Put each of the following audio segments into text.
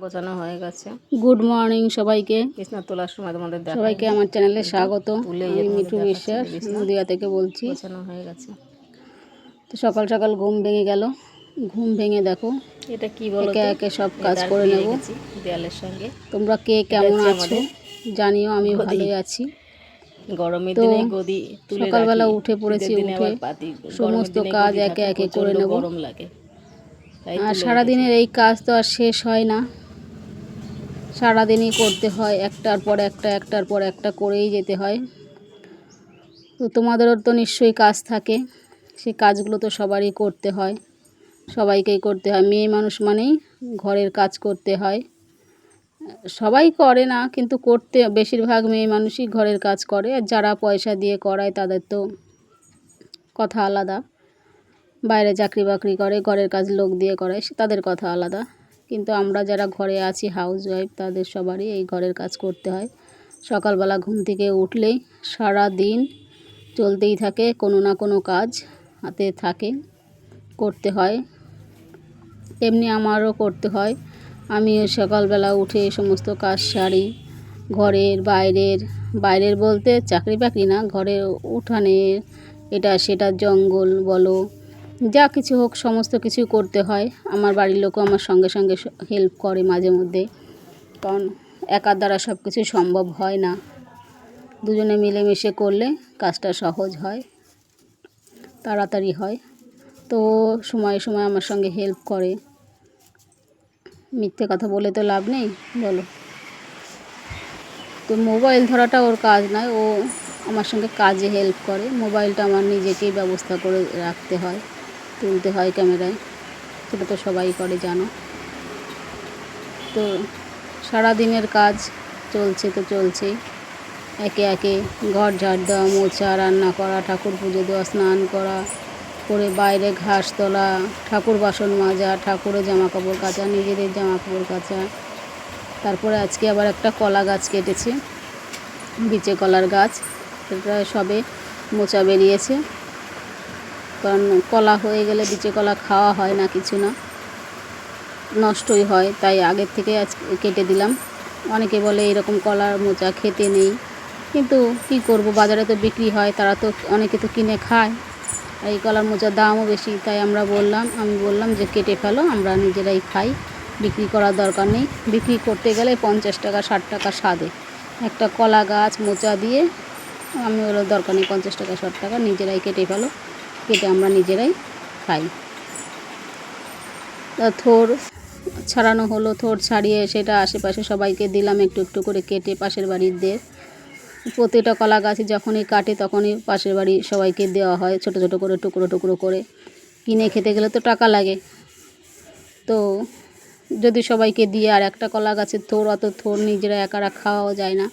গোছানো হয়ে গেছে। গুড মর্নিং সবাইকে। বিছনা তোলার সময় তোমাদের দেখাই সবাইকে আমার চ্যানেলে স্বাগত। তুলে আমি মিঠু বিশ্বাস, নদিয়া থেকে বলছি। গোছানো হয়ে গেছে। তো সকাল সকাল ঘুম ভেঙে গেল। ঘুম ভেঙে দেখো এটা কি বলো তো, একে একে সব কাজ করে নেব দেয়ালের সঙ্গে। তোমরা কে কেমন আছো জানিও, আমি ভালোই আছি। গরমের দিনে গদি তুলে সকালবেলা উঠে পড়েছি, উঠে সমস্ত কাজ একে একে করে নেব। গরম লাগে, আর সারাদিনের এই কাজ তো আর শেষ হয় না, সারাদিনই করতে হয়, একটার পর একটা করেই যেতে হয়। তো তোমাদেরও তো নিশ্চয়ই কাজ থাকে, সেই কাজগুলো তো সবারই করতে হয়, সবাইকেই করতে হয়। মেয়ে মানুষ মানেই ঘরের কাজ করতে হয়। সবাই করে না, কিন্তু করতে বেশিরভাগ মেয়ে মানুষই ঘরের কাজ করে। আর যারা পয়সা দিয়ে করায় তাদের তো কথা আলাদা, বাইরে চাকরি বাকরি করে ঘরের কাজ লোক দিয়ে করায়, তাদের কথা আলাদা। কিন্তু আমরা যারা ঘরে আছি হাউস ওয়াইফ, তাদের সবারই এই ঘরের কাজ করতে হয়। সকালবেলা ঘুম থেকে উঠলেই সারা দিন চলতেই থাকে, কোনো না কোনো কাজ হাতে থাকে, করতে হয়। এমনি আমারও করতে হয়। আমিও সকালবেলা উঠে সমস্ত কাজ সারি, ঘরের বাইরের বলতে চাকরি বাকরি না, ঘরের উঠানে এটা সেটা জঙ্গল বলো, যা কিছু হোক সমস্ত কিছু করতে হয়। আমার বাড়ির লোকও আমার সঙ্গে সঙ্গে হেল্প করে মাঝে মধ্যে, কারণ একার দ্বারা সব কিছু সম্ভব হয় না। দুজনে মিলেমিশে করলে কাজটা সহজ হয়, তাড়াতাড়ি হয়। তো সময়ে সময়ে আমার সঙ্গে হেল্প করে। মিথ্যে কথা বলে তো লাভ নেই বলো। তো মোবাইল ধরাটা ওর কাজ নয়, ও আমার সঙ্গে কাজে হেল্প করে। মোবাইলটা আমার নিজেকেই ব্যবস্থা করে রাখতে হয়, তুলতে হয় ক্যামেরায়, সেটা তো সবাই করে জানো। তো সারাদিনের কাজ চলছে তো চলছেই, একে একে ঘর ঝাড় দেওয়া, মোছা, রান্না করা, ঠাকুর পুজো দেওয়া, স্নান করা, করে বাইরে ঘাস তোলা, ঠাকুর বাসন মাজা, ঠাকুরের জামা কাপড় কাচা, নিজেদের জামা কাপড় কাচা। তারপরে আজকে আবার একটা কলা গাছ কেটেছি, বিচে কলার গাছ, সেটা সবে মোচা বেরিয়েছে। কারণ কলা হয়ে গেলে বিচে কলা খাওয়া হয় না, কিছু না, নষ্টই হয়, তাই আগের থেকে আজ কেটে দিলাম। অনেকে বলে এরকম কলার মোচা খেতে নেই, কিন্তু কি করব, বাজারে তো বিক্রি হয়, তারা তো অনেকে তো কিনে খায়, আর এই কলার মোচার দামও বেশি। তাই আমি বললাম যে কেটে ফেলো, আমরা নিজেরাই খাই, বিক্রি করার দরকার নেই। বিক্রি করতে গেলে 50 টাকা 60 টাকা স্বাদে, একটা কলা গাছ মোচা দিয়ে আমি বললো দরকার নেই, 50 টাকা 60 টাকা, নিজেরাই কেটে ফেলো, কেটে আমরা নিজেরাই খাই। থোড় ছাড়ানো হলো, থোড় ছাড়িয়ে সেটা আশেপাশে সবাইকে দিলাম একটু একটু করে কেটে, পাশের বাড়িদের। প্রতিটা কলা গাছে যখনই কাটে তখনই পাশের বাড়ি সবাইকে দেওয়া হয়, ছোট ছোট করে টুকরো টুকরো করে। কিনে খেতে গেলে তো টাকা লাগে, তো যদি সবাইকে দিয়ে, আর একটা কলা গাছের থোড়, অত থোড় নিজেরা একারা খাওয়াও যায় না,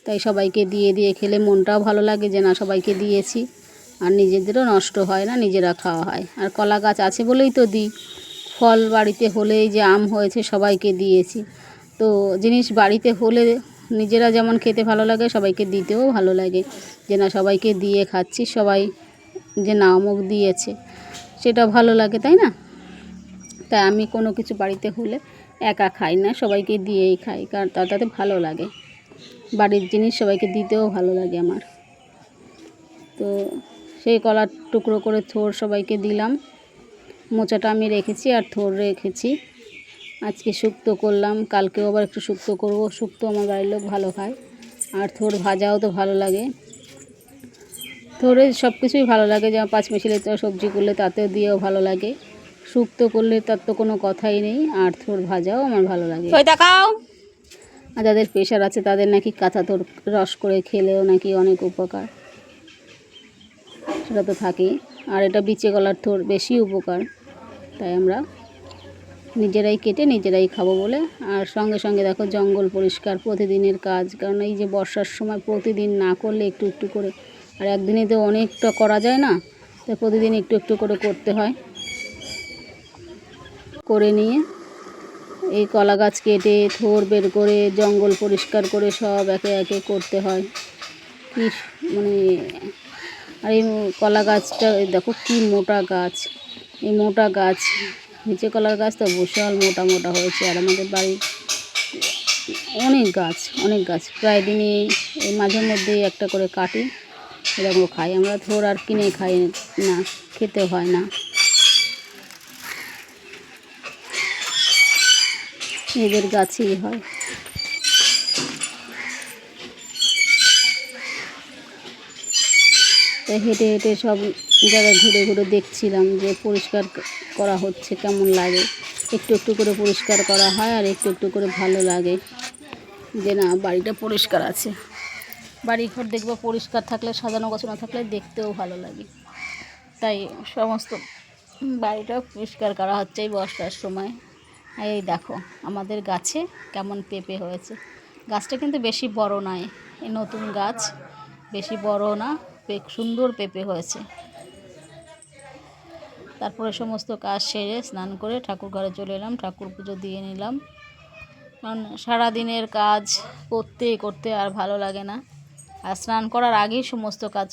তাই সবাইকে দিয়ে দিয়ে খেলে মনটাও ভালো লাগে যে না সবাইকে দিয়েছি, আর নিজেদেরও নষ্ট হয় না, নিজেরা খাওয়া হয়। আর কলা গাছ আছে বলেই তো দিই, ফল বাড়িতে হলেই যে আম হয়েছে সবাইকে দিয়েছি। তো জিনিস বাড়িতে হলে নিজেরা যেমন খেতে ভালো লাগে, সবাইকে দিতেও ভালো লাগে, যে না সবাইকে দিয়ে খাচ্ছি, সবাই যে না অমুক দিয়েছে, সেটা ভালো লাগে, তাই না? তাই আমি কোনো কিছু বাড়িতে হলে একা খাই না, সবাইকে দিয়েই খাই, কারণ তাতে ভালো লাগে, বাড়ির জিনিস সবাইকে দিতেও ভালো লাগে আমার। তো সেই কলার টুকরো করে থোড় সবাইকে দিলাম, মোচাটা আমি রেখেছি আর থোড় রেখেছি। আজকে শুক্তো করলাম, কালকেও আবার একটু শুক্তো করব। শুক্তো আমার বাড়ির লোক ভালো খায়, আর থোড় ভাজাও তো ভালো লাগে। থোড়ে সব কিছুই ভালো লাগে, যেমন পাঁচমিশালি সবজি করলে তাতেও দিয়েও ভালো লাগে, শুক্তো করলে তার তো কোনো কথাই নেই, আর থোড় ভাজাও আমার ভালো লাগে। আর যাদের প্রেশার আছে তাদের নাকি কাঁচা থোড় রস করে খেলেও নাকি অনেক উপকার, সেটা তো থাকেই। আর এটা বিচে কলার থোড় বেশি উপকার, তাই আমরা নিজেরাই কেটে নিজেরাই খাবো বলে। আর সঙ্গে সঙ্গে দেখো জঙ্গল পরিষ্কার প্রতিদিনের কাজ, কারণ এই যে বর্ষার সময় প্রতিদিন না করলে একটু একটু করে, আর একদিনে তো অনেকটা করা যায় না, তাই প্রতিদিন একটু একটু করে করতে হয়। করে নিয়ে এই কলা গাছ কেটে থোড় বের করে জঙ্গল পরিষ্কার করে সব একে একে করতে হয়, কি মানে। আর এই কলা গাছটা দেখো কি মোটা গাছ, এই মোটা গাছ নিচে কলার গাছ তো বিশাল মোটা মোটা হয়েছে। আর আমাদের বাড়ির অনেক গাছ প্রায় দিনই এই মাঝে মধ্যেই একটা করে কাটি, এরকম খাই আমরা। থোড় আর কিনে খাই না, খেতে হয় না, নিজের গাছেই হয়। তাই হেঁটে হেঁটে সব জায়গায় ঘুরে ঘুরে দেখছিলাম যে পরিষ্কার করা হচ্ছে, কেমন লাগে। একটু একটু করে পরিষ্কার করা হয় আর একটু একটু করে ভালো লাগে যে না বাড়িটা পরিষ্কার আছে। বাড়িঘর দেখবো পরিষ্কার থাকলে, সাজানো গোছানো থাকলে দেখতেও ভালো লাগে। তাই সমস্ত বাড়িটাও পরিষ্কার করা হচ্ছে এই বর্ষার সময়। এই দেখো আমাদের গাছে কেমন পেঁপে হয়েছে। গাছটা কিন্তু বেশি বড় নয়, এই নতুন গাছ, বেশি বড় না, সুন্দর পেঁপে হয়েছে। তারপরে সমস্ত কাজ সেরে স্নান করে ঠাকুর ঘরে চলে এলাম, ঠাকুর পুজো দিয়ে নিলাম। কারণ সারাদিনের কাজ করতে করতে আর ভালো লাগে না, আর স্নান করার আগেই সমস্ত কাজ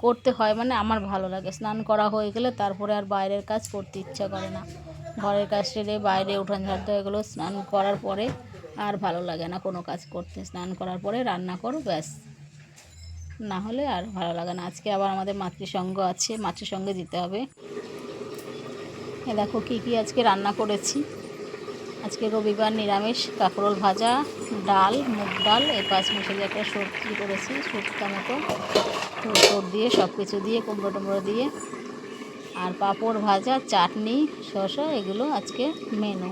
করতে হয় মানে আমার ভালো লাগে। স্নান করা হয়ে গেলে তারপরে আর বাইরের কাজ করতে ইচ্ছা করে না। ঘরের কাজ সেরে বাইরে উঠান ঝাড় দেওয়া, এগুলো স্নান করার পরে আর ভালো লাগে না কোনো কাজ করতে। স্নান করার পরে রান্না করো ব্যাস, না হলে আর ভালো লাগে না। আজকে আবার আমাদের মাতৃসঙ্গ আছে, মাতৃসঙ্গে দিতে হবে। এ দেখো কী কী আজকে রান্না করেছি। আজকে রবিবার, নিরামিষ, কাঁকরোল ভাজা, ডাল, মুগ ডাল, এই 5 মিশালি একটা সবজি করেছি, শুক্তো মতো তোর দিয়ে সব কিছু দিয়ে, কুমড়ো টুমড়ো দিয়ে, আর পাঁপড় ভাজা, চাটনি, শসা, এগুলো আজকে মেনু।